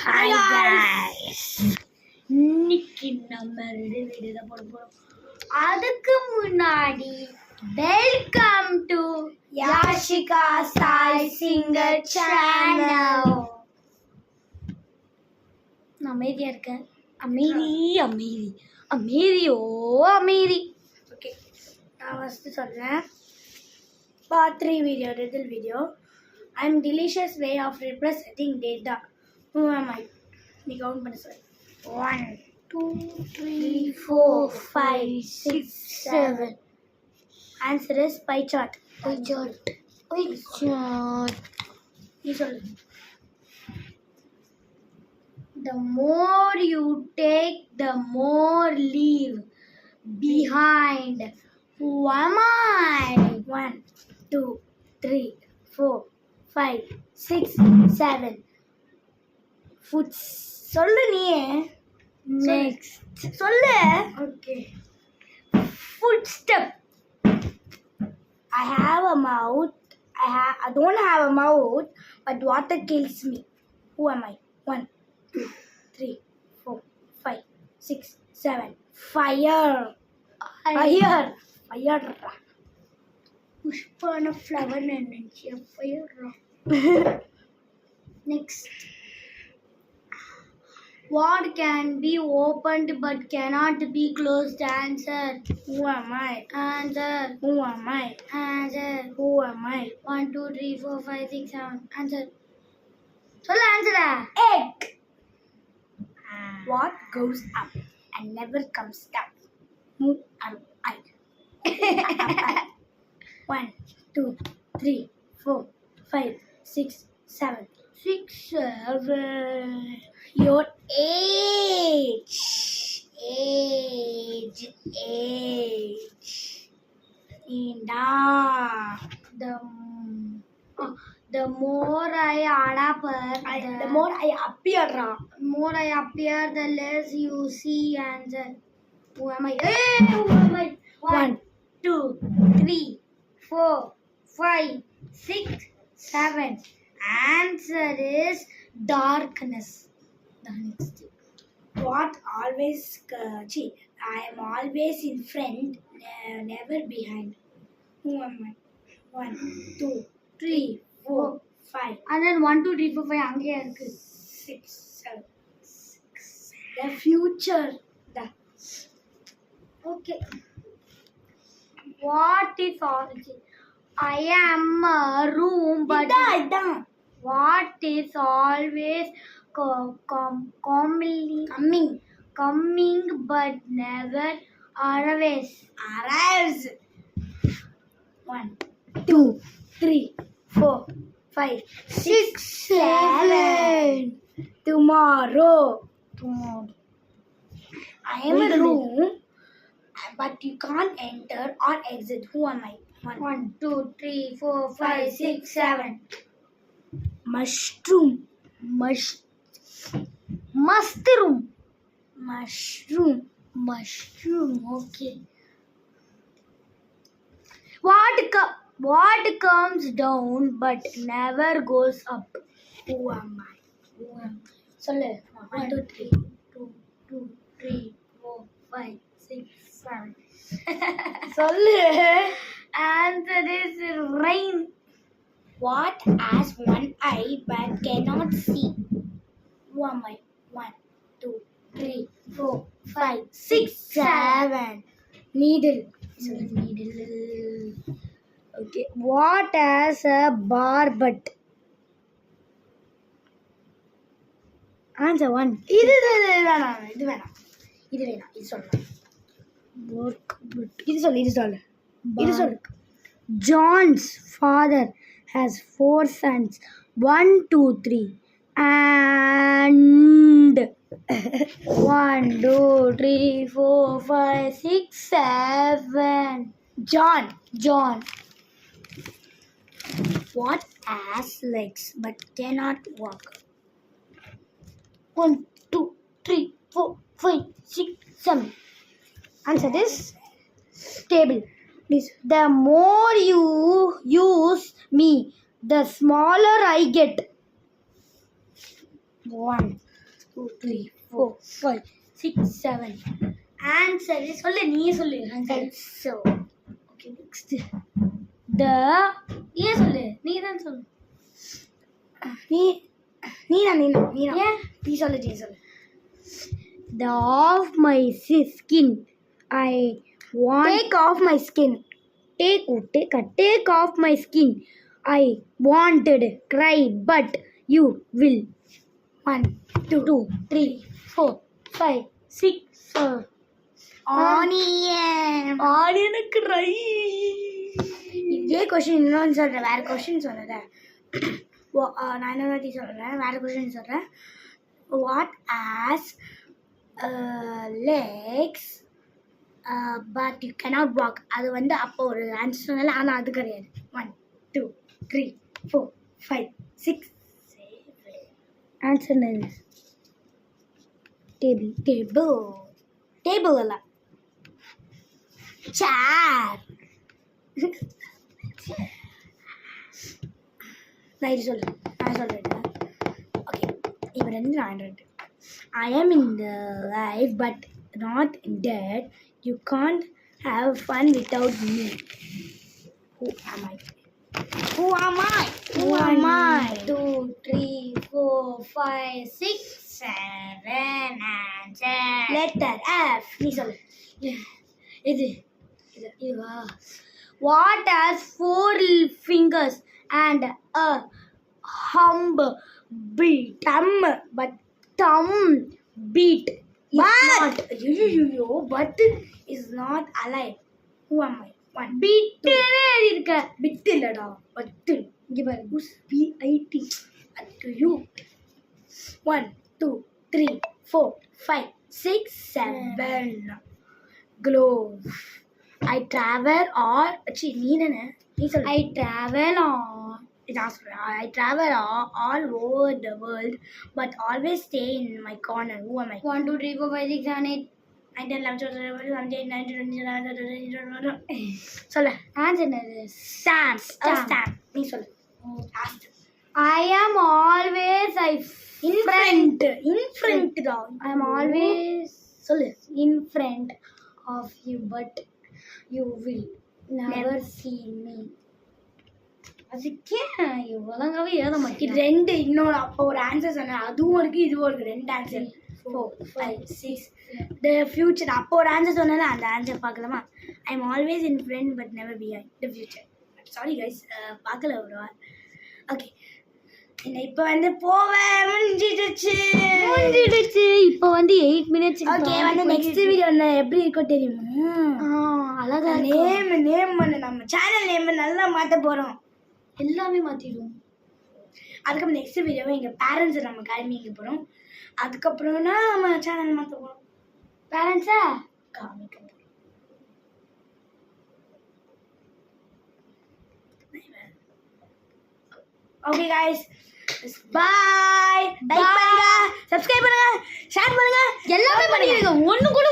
Hi guys. இன்னைக்கு நம்ம video தான் போட போறோம். அதுக்கு முன்னாடி welcome to Yashika Sai singer channel. நான் அமைதியா இருக்கேன். அமைதி அமைதி அமைதியோ அமைதி. ஓகே, நான் ஃபஸ்ட்டு சொல்கிறேன். Part 3 video, riddle video. I'm delicious way of representing data. Who am I? You count பண்ண சொல்லு. 1 2 3 4 5 6 7. Answer is pie chart. Pie chart. Pie chart. You சொல்லு. The more you take, the more leave behind. Who am I? 1 2 3 4 5 6 7. Foot சொல்லு நீ. Next சொல்லு. Okay. Footstep. I have a mouth. I don't have a mouth, but water kills me. Who am I? 1 2 3 4 5 6 7. Fire. Fire. Fire. புஷ்பான flower நினைச்சு fire. Next. What can be opened but cannot be closed? Answer. Who am I? Answer. Who am I? Answer. Who am I? 1 2 3 4 5 6 7. Answer. சொல்ல ஆன்சரா. Egg. What goes up and never comes down? Who am I? 1 2 3 4 5 6 7. 6 7. Your age. Inda. The more I appear, the less you see. Answer. Who am I? Who am I? 1 2 3 4 5 6 7. Answer is darkness. The next. What always I am always in front, never behind. Who am I? 1 2 3 4 5. And then 1 2 3 4 5 அங்கே இருக்கு. 6 7 6. The future. Okay. What is origin? I am a room, but what is always coming but never arrives? 1 2 3 4 5 6 7. Tomorrow. I am a room, but you can't enter or exit. Who am I? 1 2 3 4 5 6 7. Mushroom. Okay. What comes down but never goes up? Who am I? சொல்லு. 1 2 3 2 2 3 4 5 6 7. சொல்லு. Answer is rain. What has one eye but cannot see? Who am I? 1 2 3 4 5 6 7. Needle. Okay. What has a bar but? Answer 1. இது வேணாம். இது சொல்லலாம். இது சொல்லு. John's father has 4 sons. 1 2 3 and 1 2 3 4 5 6 7. John. What has legs but cannot walk? 1 2 3 4 5 6 7. Answer is table. The more you use me, the smaller I get. 1 2 3 4 5 6 7 answer சொல்லு நீ சொல்லு answer So, okay next the ஏன் சொல்லு நீ தான் சொல்லு நீனா ஏன் நீ சொல்லு the off my skin I want Take off my skin. take off my skin I wanted cry but you will 1 2 3 4 5 6 7 Onion. ஆனியனுக்கு ரை இதே கொஸ்டின் இன்னொன்று சொல்கிறேன், வேறு கொஸ்டின் சொல்கிறேன். நான் இன்னொரு வாட்டி சொல்கிறேன், வேறு கொஸ்டின் சொல்கிறேன். What as legs but you cannot walk. அது வந்து அப்போ ஒரு ஆன்சர் சொன்னால, ஆனால் அது கிடையாது. 1 2 3 4 5 6 7 ஆன்சர் என்ன டேபிள் அல்ல, சேர். நான் இது சொல்கிறேன், ஓகே. இப்போ நான் I am in the life but not dead. You can't have fun without me. Who am I? 2 3 4 5 6 7 answer Letter F. நீ சொல்லு. இதுவா what has 4 fingers and a thumb beat But but is not alive. Who am I? 1 beat இருக்க bit இல்லடா, பட்டு. இங்க பாரு BIT. To you. 1 2 3 4 5 6 7 glove. I travel or நீ சொல்லு. I travel on I travel all over the world but always stay in my corner. Who am I? 1 2 3 4 5 6 7 8 9 10 11 12 13 14 15 16 சொல்லு. Answer என்னது Stamp. Stamp. நீ சொல்லு. Last. I am always In front da. I am always சொல்லு. in front of you but you will never see me. அதுக்கே ஒழுங்காவே எழுத இது மாட்டேன். ரெண்டு இன்னொரு அப்போ ஒரு ஆன்சர் சொன்னேன், அதுவும் இருக்கு இதுவும் இருக்கு, ரெண்டு ஆன்சர். 4 5 6 the future. அப்போ ஒரு ஆன்சர் சொன்னேன், அந்த ஆன்சர் பார்க்கலாமா? I am always in front but never behind the future. Sorry guys, பார்க்கல ஒரு வார். ஓகே, இப்போ வந்து போவேன், முடிஞ்சிடுச்சு. இப்போ வந்து 8 minutes. ஓகே, வந்து நெக்ஸ்ட் வீடியோ எப்படி இருக்கோ தெரியுமா? அழகா நேம் பண்ணு, நம்ம சேனல் நேம் நல்லா மாற்ற போகிறோம், எல்லாமே மாத்திடுவோம். அதுக்கப்புறம் நெக்ஸ்ட் வீடியோவை எங்கள் பேரண்ட்ஸை நம்ம காமிக்க போகிறோம். அதுக்கப்புறம்னா நம்ம சேனல் மாற்ற போகிறோம், பேரண்ட்ஸா காமிக்க போகிறோம். ஓகே காய்ஸ், பாய். லைக் பண்ணுங்க, சப்ஸ்கிரைப் பண்ணுங்க, ஷேர் பண்ணுங்க, எல்லாமே பண்ணிடுங்க. ஒண்ணு கூட